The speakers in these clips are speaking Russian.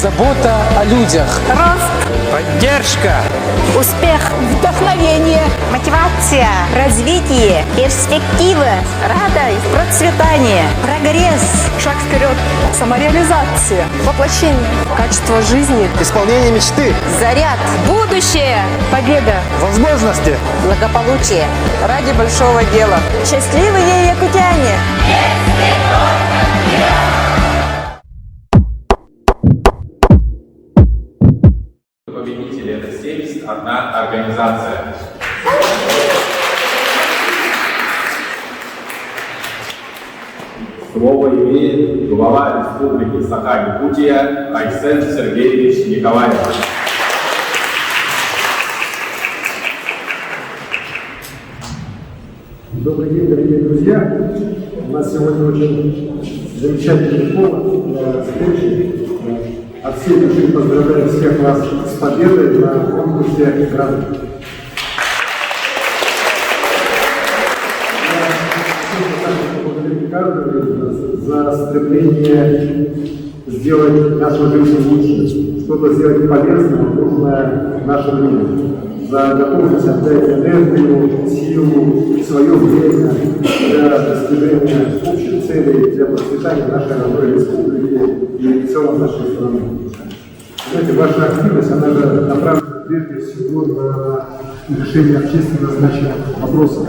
Забота о людях. Рост. Поддержка. Успех. Вдохновение. Мотивация. Развитие. Перспективы. Радость. Процветание. Прогресс. Шаг вперед. Самореализация. Воплощение. Качество жизни. Исполнение мечты. Заряд. Будущее. Победа. Возможности. Благополучие. Ради большого дела. Счастливые якутяне. Победители — это 71 организация. Слово имеет глава Республики Саха-Якутия Айсен Сергеевич Николаев. Добрый день, дорогие друзья! У нас сегодня очень замечательный повод для встречи. От всей души поздравляю всех вас с победой на конкурсе «Гранд». За стремление сделать нашу жизнь лучше, что-то сделать полезное, нужное нашему миру. За готовность отдать энергию, силу, свое время для достижения общих целей, для процветания нашей родной республики и в целом нашей страны. Знаете, ваша активность, она же направлена прежде всего на решение общественно значимых вопросов.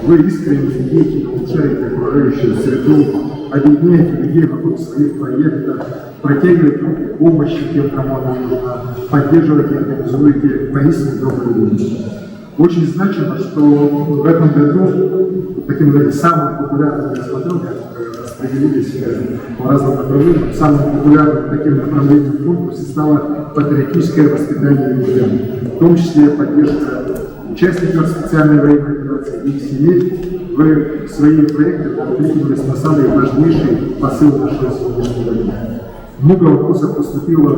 Вы искренне деятельно улучшаете окружающую среду, объединяете людей вокруг своих проектов, протягиваете руки помощи тем, кому она нужна, поддерживаете и организуете поистине добрые люди. Очень значимо, что в этом году таким, знаете, самым популярным, я смотрю, как распределились по разным направлениям, самым популярным таким направлением в конкурсе стало патриотическое воспитание якутян, в том числе поддержка участников специальной военной операции и их семей. Вы своими проектами откликнулись на самый важнейший посыл нашего сегодняшнего дня. Много вопросов поступило,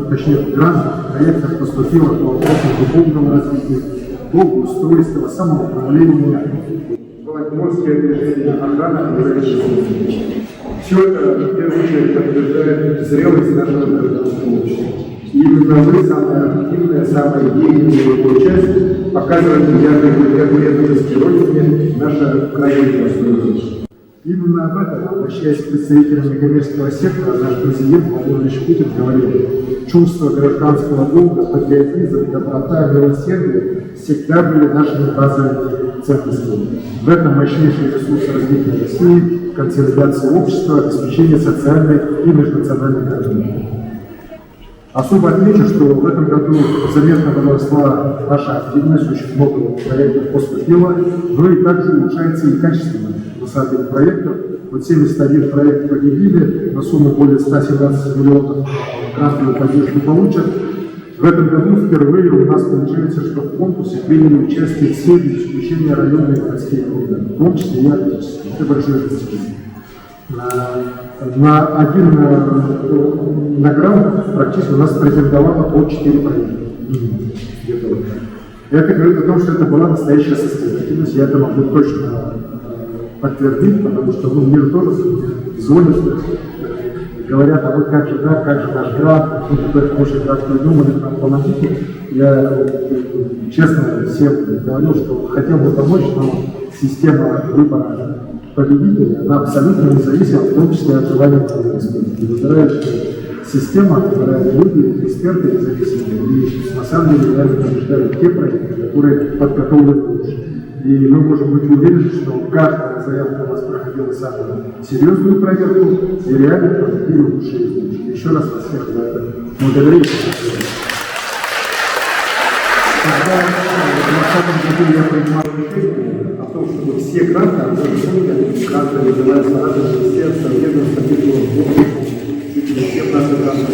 точнее, грантов, проектов поступило по вопросам духовного развития, благоустройства, самоуправления, волонтерское движение, охрана окружающей среды. Все это, в первую очередь, подтверждает зрелость нашего гражданского общества. И именно вы, самая активная, самая деятельная его часть, показываете яркую преданность Родине наше правительство. Именно об этом, обращаясь к представителям некоммерческого сектора, наш президент Владимир Путин говорил: чувство гражданского долга, патриотизм, доброта, милосердие всегда были нашими базовыми ценностями. В этом мощнейший ресурс развития России, консолидации общества, обеспечения социальной и межнациональной гармонии. Особо отмечу, что в этом году заметно возросла наша активность, очень много проектов поступило, но и также улучшается и качество высадки проектов. Вот 71 проект победили, на сумму более 117 миллионов грантовую поддержку получат. В этом году впервые у нас получается, что в конкурсе приняли участие все, без исключения районные и городские округа, в том числе и арктические. Это большое достижение. На один наград практически у нас претендовало по 4 проекта. Это говорит о том, что это была настоящая состоятельность. Я это могу точно подтвердить, потому что мир тоже звонит, говорят: а вот как же так, как же наш грант, мы такой хороший грант придумали, нам помогите. Я честно всем говорю, что хотел бы помочь, но система выбора победителя, она абсолютно независима, в том числе от желания республики. Выбирает система, выбирают люди, эксперты независимые, и на самом деле реально побеждают те проекты, которые подготовлены лучше. И мы можем быть уверены, что каждая заявка у нас проходила самую серьезную проверку, и реально проходили лучшие случаи. Еще раз вас всех за это благодарю. Когда в 2020 году я принимал решение о том, чтобы все гранты, гранты называются разные министерства, ведомства, всех наших грантов,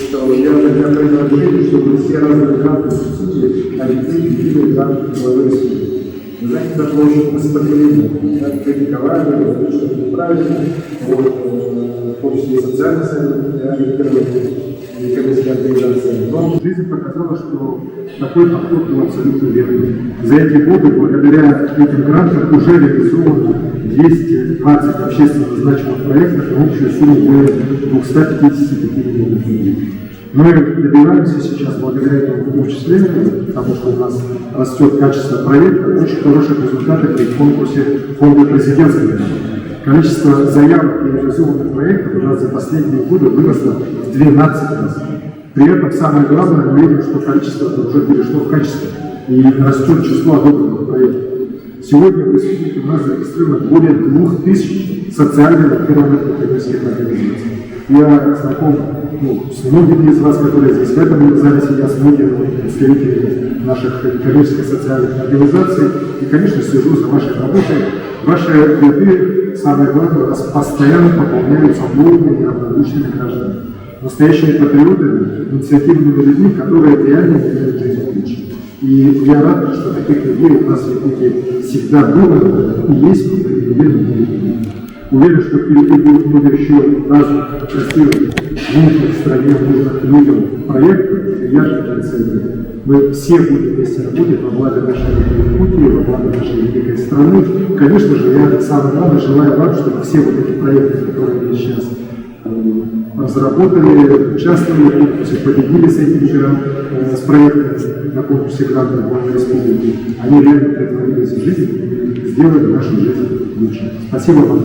что я тогда принял решение, чтобы все разные гранты субсидии объединили гранты главы республики. Вы знаете, это было очень сопротивление, как критиковали, говорили, что это неправильно, в том числе и социальное ориентирование. некоммерческой организации. Но жизнь показала, что такой подход был абсолютно верный. За эти годы, благодаря этим грантам, уже реализовано 220 общественно значимых проектов на общую сумму более 255 миллионов рублей. Мы добиваемся сейчас, благодаря этому вычислению, потому что у нас растет качество проекта, очень хороших результатов при конкурсе фонда президентской гранты. Количество заявок и реализованных проектов у нас за последние годы выросло в 12 раз. При этом самое главное, мы видим, что количество уже перешло в качество и растет число одобренных проектов. Сегодня в республике у нас зарегистрировано более 2000 социально ориентированных некоммерческих организаций. Я знаком с многими из вас, которые здесь в этом зале сидят, с многими представителями наших некоммерческих социальных организаций. И, конечно, слежу за вашей работой. Ваши ряды, самое главное, постоянно пополняются новыми и равнодушными гражданами. Настоящими патриотами, инициативными людьми, которые реально меняют жизнь лучше. И я рад, что таких людей у нас в Якутии всегда было и есть, и уверен, уверен, что впереди будет много еще разных красивых, нужных в стране, нужных людям проектов, и я же целью. Мы все будем вместе работать во благо нашей Якутии, во благо нашей великой страны. Конечно же, я самое главное желаю вам, чтобы все вот эти проекты, которые мы сейчас разработали, участвовали в конкурсе, победили с этими с проектами на конкурсе грантов Главной Республики, они реально претворились в жизнь и сделали нашу жизнь лучше. Спасибо вам.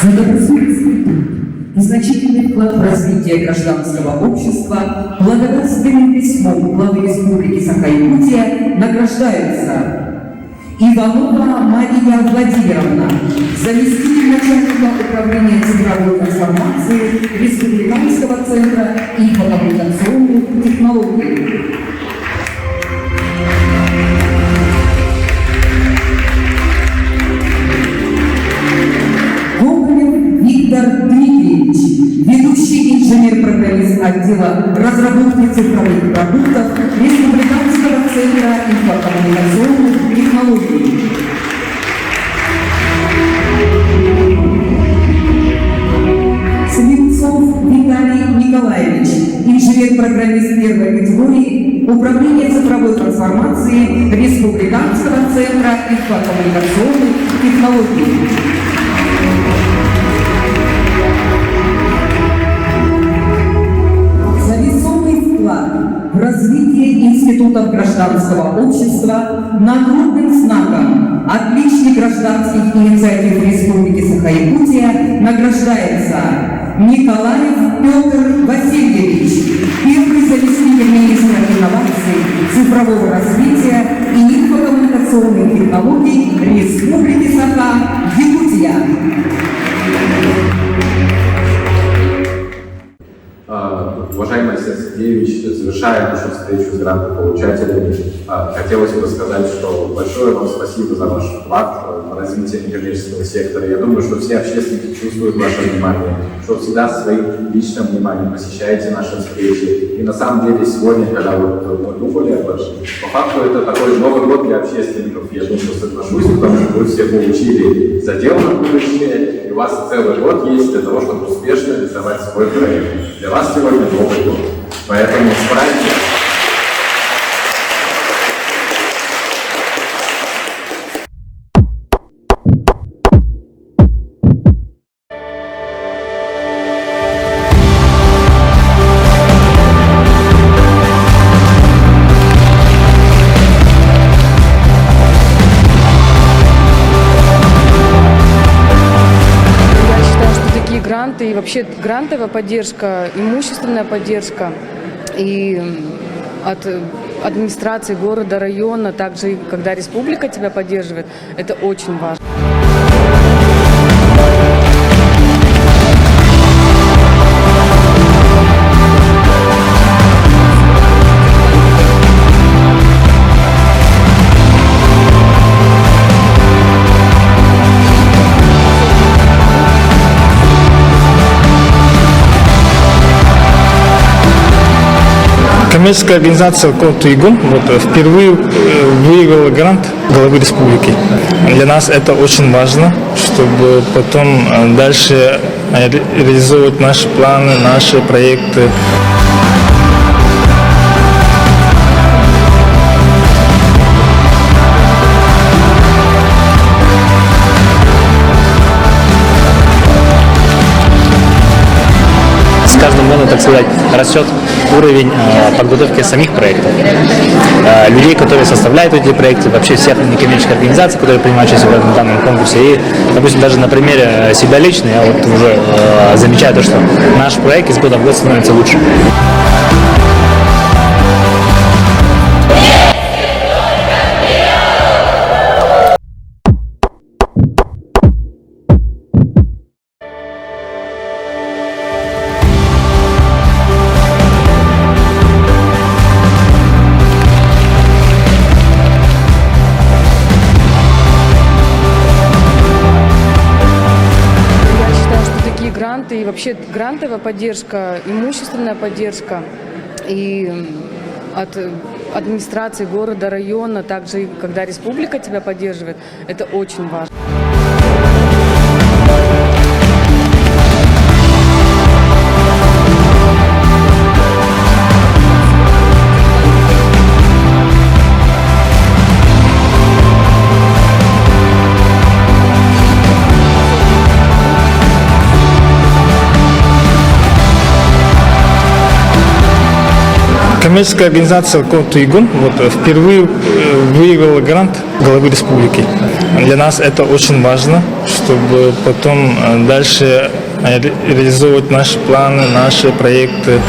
За добросовестный труд и значительный вклад в развитие гражданского общества благодарственным письмом главы Республики Саха-Якутия награждается Иванова Мария Владимировна, заместитель начальника управления цифровой трансформации Республиканского центра информационных технологий. Виктор Дмитриевич, ведущий инженер-программист отдела разработки цифровых продуктов Республиканского центра информационных технологий. Свинцов Виталий Николаевич, инженер-программист первой категории, Управление цифровой трансформации Республиканского центра информационных технологий. В развитие институтов гражданского общества нагрудным знаком «Отличник гражданских инициатив Республики Саха-Якутия» награждается Николаев Петр Васильевич, первый заместитель министра инноваций, цифрового развития и информационных технологий Республики Саха-Якутия. Уважаемый Алексей Сергеевич, завершая нашу встречу с грантополучателями, хотелось бы сказать, что большое вам спасибо за ваш вклад в развитие некоммерческого сектора. Я думаю, что все общественники чувствуют ваше внимание, что всегда своим личным вниманием посещаете наши встречи. И на самом деле сегодня, когда мы думали об этом, по факту это такой Новый год для общественников. Я думаю, что соглашусь, потому что вы все получили задел на будущее, и у вас целый год есть для того, чтобы успешно реализовать свой проект. Для вас сегодня Новый год. Поэтому с праздником. И вообще грантовая поддержка, имущественная поддержка и от администрации города, района, также когда республика тебя поддерживает, это очень важно. Коммерческая организация «Контуигун» впервые выиграла грант главы республики. Для нас это очень важно, что чтобы потом дальше реализовывать наши планы, наши проекты. С каждым годом, так сказать, растет уровень подготовки самих проектов, людей, которые составляют эти проекты, вообще всех некоммерческих организаций, которые принимают участие в данном конкурсе. И, допустим, даже на примере себя лично я вот уже замечаю то, что наш проект из года в год становится лучше. И вообще грантовая поддержка, имущественная поддержка и от администрации города, района, также и когда республика тебя поддерживает, это очень важно. Коммерческая организация «Кот-Игун» впервые выиграла грант главы республики. Для нас это очень важно, чтобы потом дальше реализовывать наши планы, наши проекты.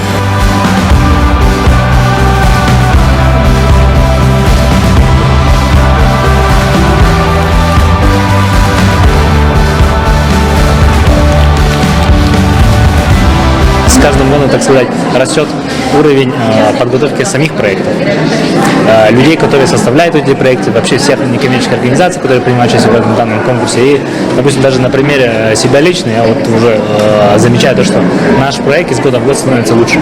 С каждым годом, так сказать, растет уровень подготовки самих проектов, людей, которые составляют эти проекты, вообще всех некоммерческих организаций, которые принимают участие в данном конкурсе. И, допустим, даже на примере себя лично я вот уже замечаю то, что наш проект из года в год становится лучше.